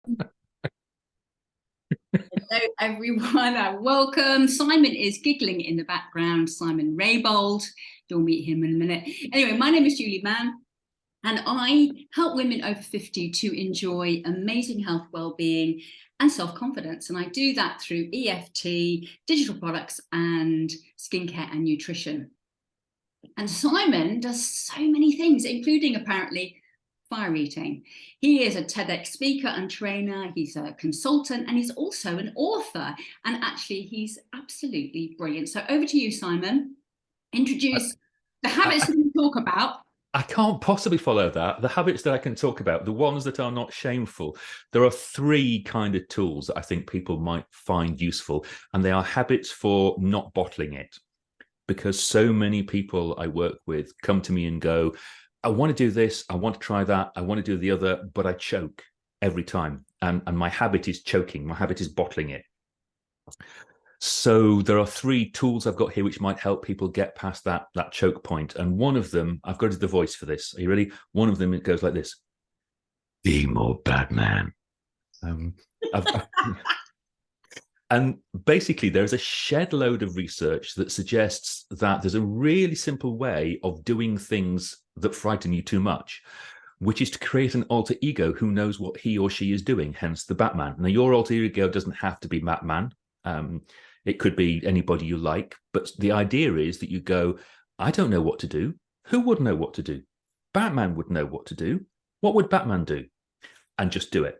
Hello, everyone, and welcome. Simon is giggling in the background. Simon Raybould. You'll meet him in a minute. Anyway, my name is Julie Mann, and I help women over 50 to enjoy amazing health, well-being, and self-confidence. And I do that through EFT, digital products, and skincare and nutrition. And Simon does so many things, including apparently fire eating. He is a TEDx speaker and trainer. He's a consultant, and he's also an author. And actually, he's absolutely brilliant. So over to you, Simon. Introduce the habits that we talk about. I can't possibly follow that. The habits that I can talk about, the ones that are not shameful. There are three kind of tools that I think people might find useful, and they are habits for not bottling it. Because so many people I work with come to me and go, I want to do this, I want to try that, I want to do the other, but I choke every time. And my habit is choking, my habit is bottling it. So there are three tools I've got here which might help people get past that choke point. And one of them, I've got the voice for this. Are you ready? One of them, it goes like this. Be more Batman. And basically, there's a shed load of research that suggests that there's a really simple way of doing things that frighten you too much, which is to create an alter ego who knows what he or she is doing, hence the Batman. Now, your alter ego doesn't have to be Batman. It could be anybody you like. But the idea is that you go, I don't know what to do. Who would know what to do? Batman would know what to do. What would Batman do? And just do it.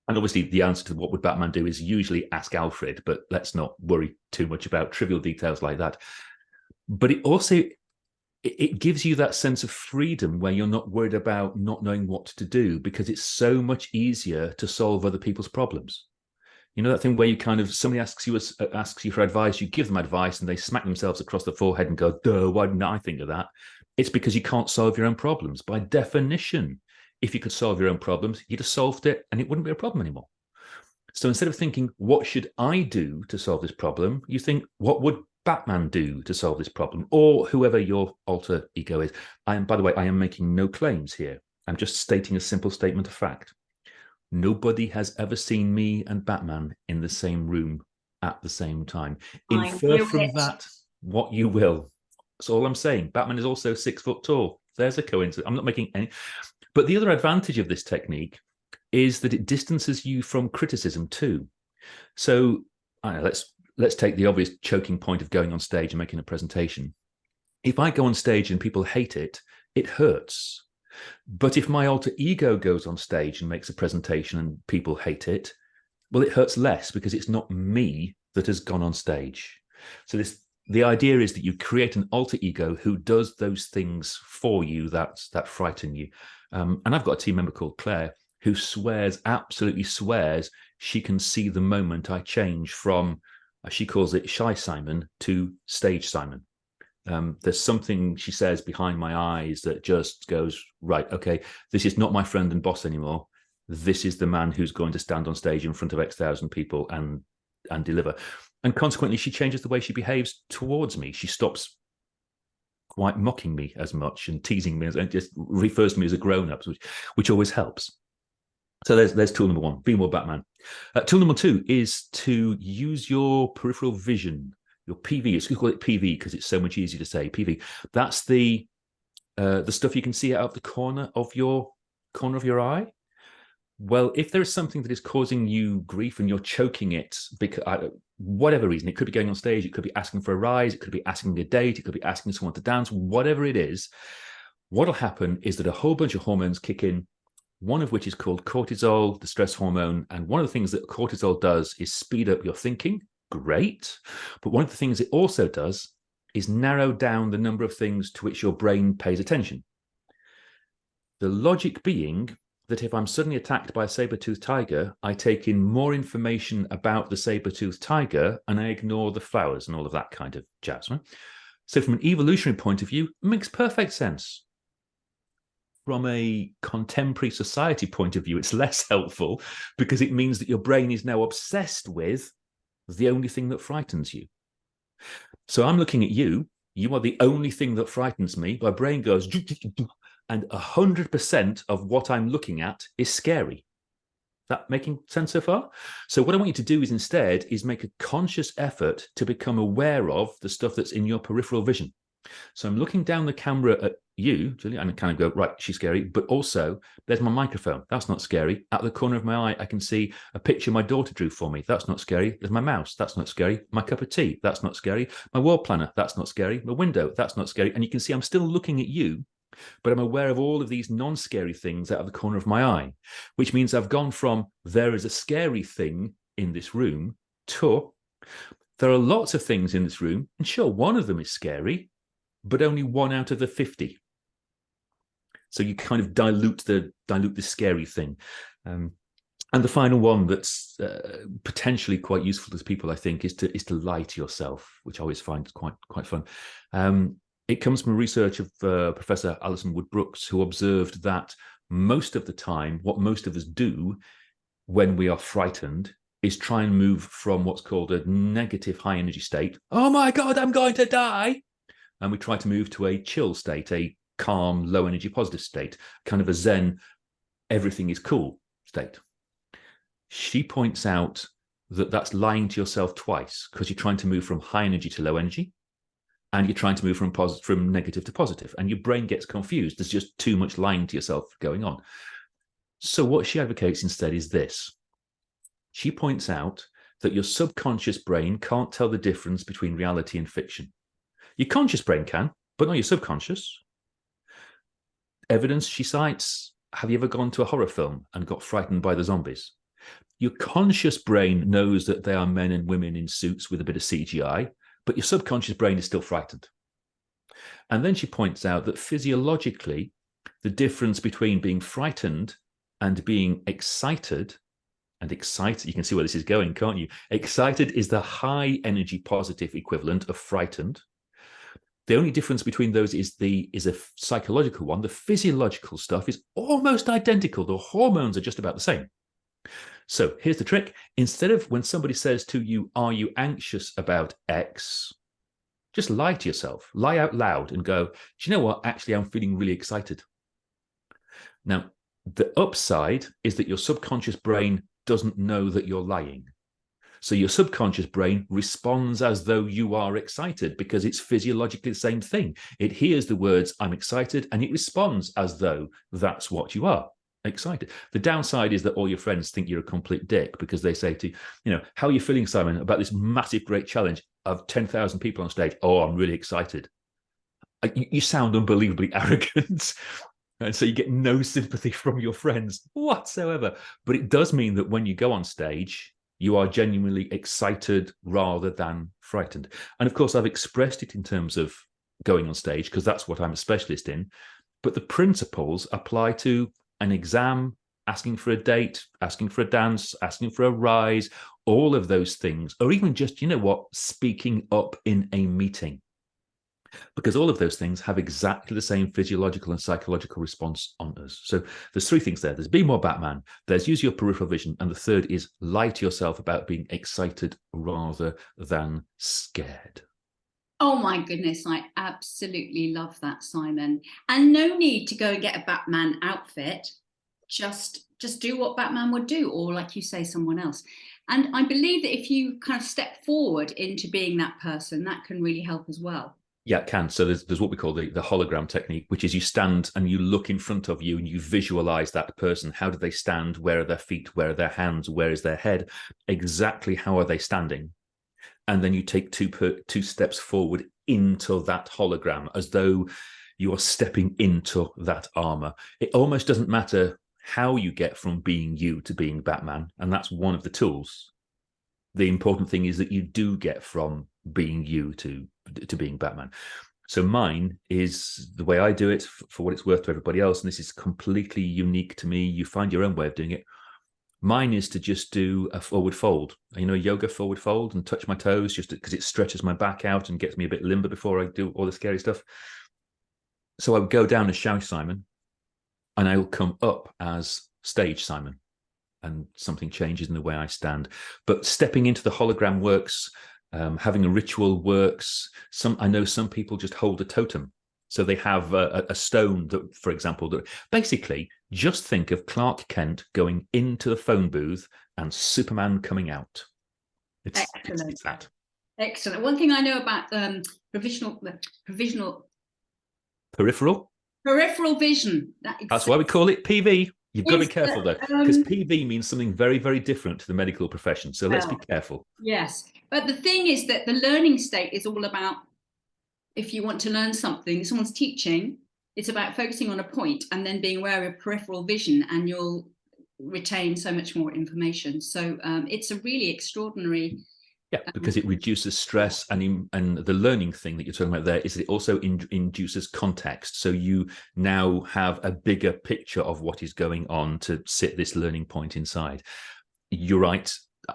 And obviously, the answer to what would Batman do is usually ask Alfred, but let's not worry too much about trivial details like that. But it also, it gives you that sense of freedom where you're not worried about not knowing what to do, because it's so much easier to solve other people's problems. You know that thing where you kind of, somebody asks you for advice, you give them advice and they smack themselves across the forehead and go, duh, why didn't I think of that? It's because you can't solve your own problems. By definition, if you could solve your own problems, you'd have solved it and it wouldn't be a problem anymore. So instead of thinking, what should I do to solve this problem? You think, what would Batman do to solve this problem? Or whoever your alter ego is. By the way, I am making no claims here. I'm just stating a simple statement of fact. Nobody has ever seen me and Batman in the same room at the same time. Infer from that what you will. That's all I'm saying. Batman is also 6 foot tall. There's a coincidence. I'm not making any. But the other advantage of this technique is that it distances you from criticism too. So let's take the obvious choking point of going on stage and making a presentation. If I go on stage and people hate it, it hurts. But if my alter ego goes on stage and makes a presentation and people hate it, well, it hurts less because it's not me that has gone on stage. So the idea is that you create an alter ego who does those things for you that frighten you. And I've got a team member called Claire who absolutely swears, she can see the moment I change from, she calls it shy Simon, to stage Simon. There's something she says behind my eyes that just goes, right, okay, this is not my friend and boss anymore. This is the man who's going to stand on stage in front of X thousand people and deliver. And consequently, she changes the way she behaves towards me. She stops quite mocking me as much and teasing me, and just refers to me as a grown-up, which always helps. So there's tool number one, be more Batman. Tool number two is to use your peripheral vision, your PV. It's call it PV because it's so much easier to say. PV. That's the stuff you can see out of the corner of your eye. Well, if there is something that is causing you grief and you're choking it, because whatever reason, it could be going on stage, it could be asking for a rise, it could be asking a date, it could be asking someone to dance, whatever it is, what'll happen is that a whole bunch of hormones kick in, one of which is called cortisol, the stress hormone. And one of the things that cortisol does is speed up your thinking. Great. But one of the things it also does is narrow down the number of things to which your brain pays attention. The logic being that if I'm suddenly attacked by a saber-toothed tiger, I take in more information about the saber-toothed tiger and I ignore the flowers and all of that kind of jazz. Right? So from an evolutionary point of view, it makes perfect sense. From a contemporary society point of view, it's less helpful because it means that your brain is now obsessed with the only thing that frightens you. So I'm looking at you. You are the only thing that frightens me. My brain goes, and 100% of what I'm looking at is scary. That making sense so far? So what I want you to do is instead is make a conscious effort to become aware of the stuff that's in your peripheral vision. So I'm looking down the camera at you, Julie, and I kind of go, right, she's scary, but also there's my microphone. That's not scary. Out of the corner of my eye, I can see a picture my daughter drew for me. That's not scary. There's my mouse. That's not scary. My cup of tea. That's not scary. My wall planner. That's not scary. My window. That's not scary. And you can see I'm still looking at you, but I'm aware of all of these non-scary things out of the corner of my eye, which means I've gone from there is a scary thing in this room to there are lots of things in this room, and sure, one of them is scary, but only 1 out of the 50. So you kind of dilute the scary thing. And the final one that's potentially quite useful to people, I think, is to lie to yourself, which I always find quite fun. It comes from research of Professor Alison Wood Brooks, who observed that most of the time, what most of us do when we are frightened is try and move from what's called a negative high energy state. Oh my God, I'm going to die. And we try to move to a chill state, a calm, low energy, positive state, kind of a Zen, everything is cool state. She points out that that's lying to yourself twice, because you're trying to move from high energy to low energy, and you're trying to move from negative to positive, and your brain gets confused. There's just too much lying to yourself going on. So what she advocates instead is this. She points out that your subconscious brain can't tell the difference between reality and fiction. Your conscious brain can, but not your subconscious. Evidence she cites, have you ever gone to a horror film and got frightened by the zombies? Your conscious brain knows that they are men and women in suits with a bit of CGI, but your subconscious brain is still frightened. And then she points out that physiologically, the difference between being frightened and being excited, and excited, you can see where this is going, can't you? Excited is the high energy positive equivalent of frightened. The only difference between those is a psychological one. The physiological stuff is almost identical. The hormones are just about the same. So here's the trick. Instead of when somebody says to you, are you anxious about X? Just lie to yourself. Lie out loud and go, do you know what? Actually, I'm feeling really excited. Now, the upside is that your subconscious brain doesn't know that you're lying. So your subconscious brain responds as though you are excited because it's physiologically the same thing. It hears the words, I'm excited, and it responds as though that's what you are, excited. The downside is that all your friends think you're a complete dick because they say to you, how are you feeling, Simon, about this massive, great challenge of 10,000 people on stage? Oh, I'm really excited. You sound unbelievably arrogant. And so you get no sympathy from your friends whatsoever. But it does mean that when you go on stage, you are genuinely excited rather than frightened. And of course, I've expressed it in terms of going on stage because that's what I'm a specialist in. But the principles apply to an exam, asking for a date, asking for a dance, asking for a rise, all of those things, or even just, speaking up in a meeting. Because all of those things have exactly the same physiological and psychological response on us. So there's 3 things there. There's be more Batman, there's use your peripheral vision, and the third is lie to yourself about being excited rather than scared. Oh my goodness, I absolutely love that, Simon. And no need to go and get a Batman outfit. Just do what Batman would do, or like you say, someone else. And I believe that if you kind of step forward into being that person, that can really help as well. Yeah, it can. So there's what we call the hologram technique, which is you stand and you look in front of you and you visualize that person. How do they stand? Where are their feet? Where are their hands? Where is their head? Exactly how are they standing? And then you take two steps forward into that hologram as though you are stepping into that armor. It almost doesn't matter how you get from being you to being Batman. And that's one of the tools. The important thing is that you do get from being you to being Batman. So mine is the way I do it for what it's worth to everybody else. And this is completely unique to me. You find your own way of doing it. Mine is to just do a forward fold, yoga forward fold, and touch my toes just because it stretches my back out and gets me a bit limber before I do all the scary stuff. So I would go down as Shout Simon and I will come up as Stage Simon, and something changes in the way I stand. But stepping into the hologram works. Having a ritual works. I know some people just hold a totem So they have a stone that, for example, that basically just think of Clark Kent going into the phone booth and Superman coming out. It's that. Excellent. One thing I know about peripheral vision. That's why we call it PV. You've got to be careful though, because PV means something very, very different to the medical profession. So let's be careful. Yes. But the thing is that the learning state is all about, if you want to learn something, someone's teaching, it's about focusing on a point and then being aware of peripheral vision, and you'll retain so much more information. So it's a really extraordinary. Yeah, because it reduces stress, and the learning thing that you're talking about there is that it also induces context. So you now have a bigger picture of what is going on to sit this learning point inside. You're right.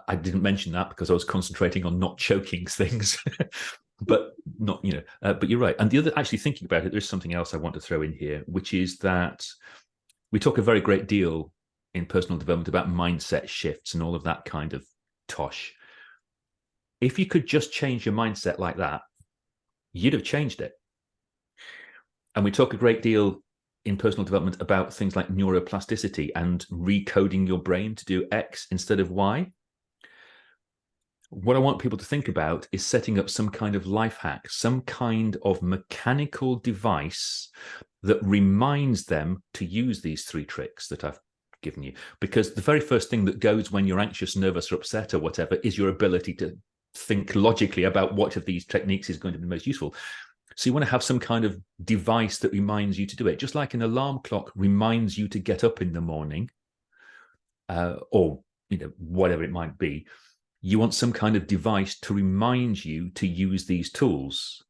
I didn't mention that because I was concentrating on not choking things, but not, but you're right. And the other, actually thinking about it, there's something else I want to throw in here, which is that we talk a very great deal in personal development about mindset shifts and all of that kind of tosh. If you could just change your mindset like that, you'd have changed it. And we talk a great deal in personal development about things like neuroplasticity and recoding your brain to do X instead of Y. What I want people to think about is setting up some kind of life hack, some kind of mechanical device that reminds them to use these 3 tricks that I've given you. Because the very first thing that goes when you're anxious, nervous, or upset or whatever is your ability to think logically about what of these techniques is going to be most useful. So you want to have some kind of device that reminds you to do it, just like an alarm clock reminds you to get up in the morning, or whatever it might be. You want some kind of device to remind you to use these tools,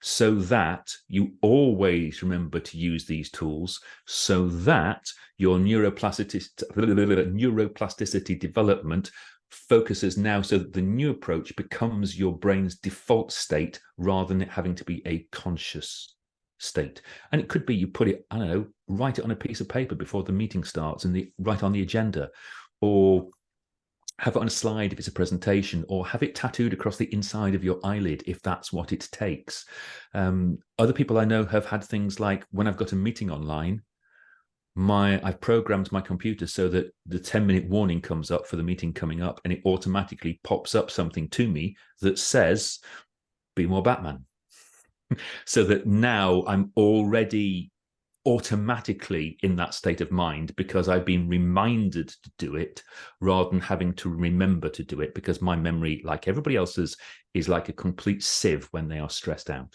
so that you always remember to use these tools, so that your neuroplasticity development focuses now, so that the new approach becomes your brain's default state rather than it having to be a conscious state. And it could be you put it, I don't know, write it on a piece of paper before the meeting starts and write on the agenda, or have it on a slide if it's a presentation, or have it tattooed across the inside of your eyelid if that's what it takes. Other people I know have had things like, when I've got a meeting online, I've programmed my computer so that the 10-minute warning comes up for the meeting coming up, and it automatically pops up something to me that says, be more Batman. So that now I'm already automatically in that state of mind because I've been reminded to do it rather than having to remember to do it, because my memory, like everybody else's, is like a complete sieve when they are stressed out.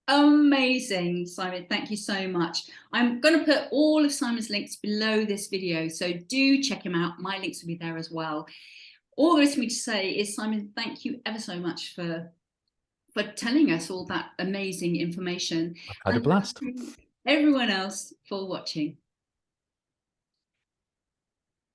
Amazing, Simon. Thank you so much. I'm going to put all of Simon's links below this video, so do check him out. My links will be there as well. All there is for me to say is, Simon, thank you ever so much for telling us all that amazing information. I've had a blast. Everyone else for watching.